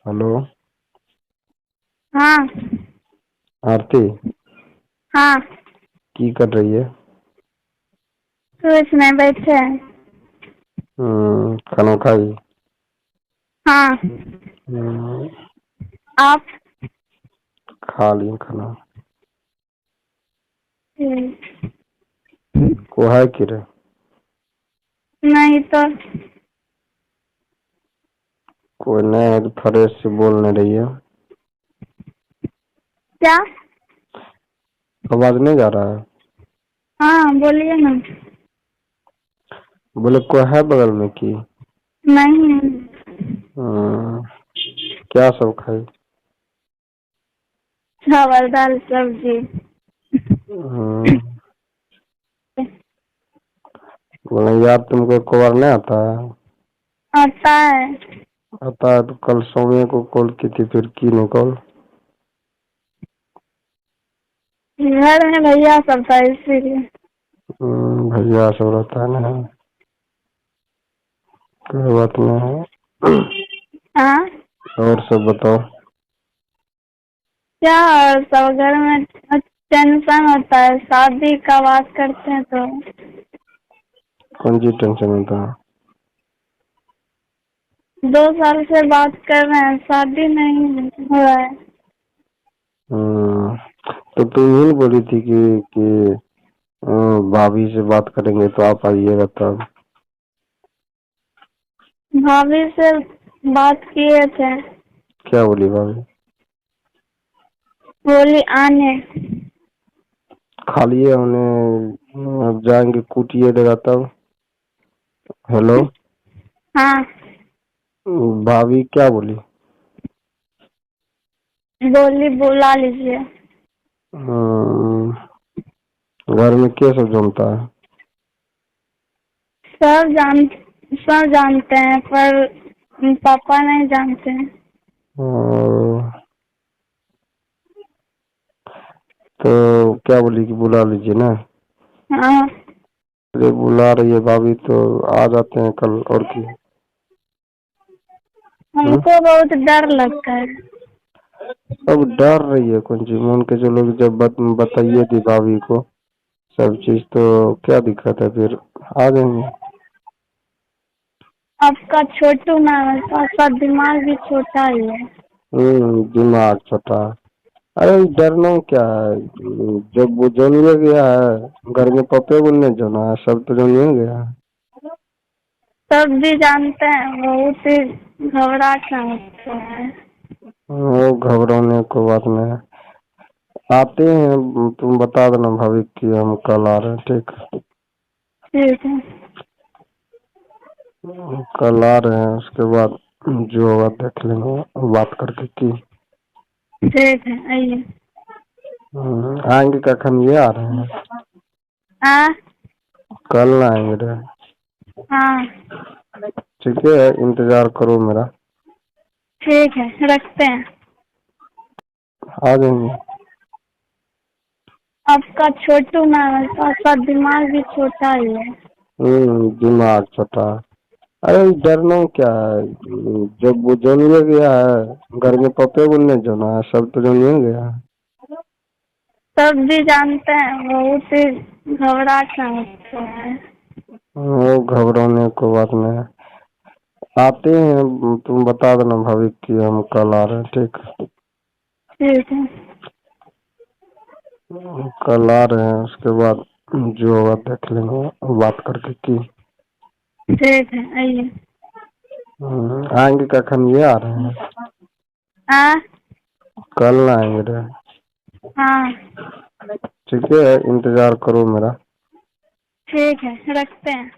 Hello. हाँ आरती हाँ की कर रही है? कुछ नहीं, बैठे हैं। खाना खाई? हाँ आप? खा ली खाना। हम्म, को है कि रे? नहीं तो कोई नहीं है तो फ्रेश से बोल नहीं रही है। क्या? आवाज नहीं जा रहा है? हाँ बोलिए ना। बोले कोई है बगल में की? नहीं, हम्म, क्या सब खाई? चावल दाल सब्जी। हम्म, बोले यार तुमको कवर नहीं आता है? आता है। आता है तो कल सौम्य को कॉल की थी, फिर की नहीं कॉल? घर में भैया सब था इसीलिए। भैया सब रहता है ना, कोई बात नहीं है। हाँ और सब बताओ। क्या? और सब घर में टेंशन होता है, शादी का बात करते हैं तो कौन सी टेंशन होता है? 2 साल से बात कर रहे हैं, शादी नहीं हो रहा है। तो तुम ही बोली थी कि भाभी से बात करेंगे तो आप आइएगा तब। भाभी से बात किए थे, क्या बोली भाभी? बोली आने। खाली उन्हें अब जाएंगे कूटिएगा तब। हेलो। हाँ भाभी क्या बोली? बोली बुला लीजिए। हम्म, घर में क्या सब जमता है? सब जान सब जानते हैं पर पापा नहीं जानते हैं। और तो क्या बोली कि बुला लीजिए ना? हाँ अरे बुला रही है भाभी तो आ जाते हैं कल, और की। हमको बहुत डर लगता है। अब डर रही है कौन सी? मान के चलो कि जब बताइए थी भाभी को सब चीज तो क्या दिक्कत है, फिर आ जाएंगे। आपका छोटू नाम है तो आपका दिमाग भी छोटा ही है। दिमाग छोटा। अरे डरना क्या है? जब वो जानिए गया है घर में, पपे को नहीं जाना है, सब तो जानिए गया है। सब भी जानते हैं, बहुत ही घबराहट होता है। वो घबराने को बात नहीं है। आते हैं, तुम बता देना भाभी कि हम कल आ रहे हैं, ठीक? ठीक है। कल आ रहे हैं, उसके बाद जो होगा देख लेंगे बात करके की। ठीक है, आइए। आएंगे कखन? ये आ रहे हैं हाँ कल ना आएंगे रे? हाँ ठीक है, इंतजार करो मेरा। ठीक है, रखते हैं। आ जाएंगे। आपका छोटू नाम है तो आपका दिमाग भी छोटा ही है। दिमाग छोटा। अरे डरना क्या है? जब वो जानिए गया है घर में, पपे को नहीं जाना है, सब तो जानिए गया है। सब भी जानते हैं, बहुत ही घबराहट होता है। वो घबराने को बात नहीं है। आते हैं, तुम बता देना भाभी कि हम कल आ रहे हैं, ठीक? ठीक है। कल आ रहे हैं, उसके बाद जो होगा देख लेंगे बात करके की। ठीक है, आइए। आएंगे कखन? ये आ रहे हैं हाँ कल ना आएंगे रे? हाँ ठीक है, इंतजार करो मेरा। ठीक है, रखते हैं।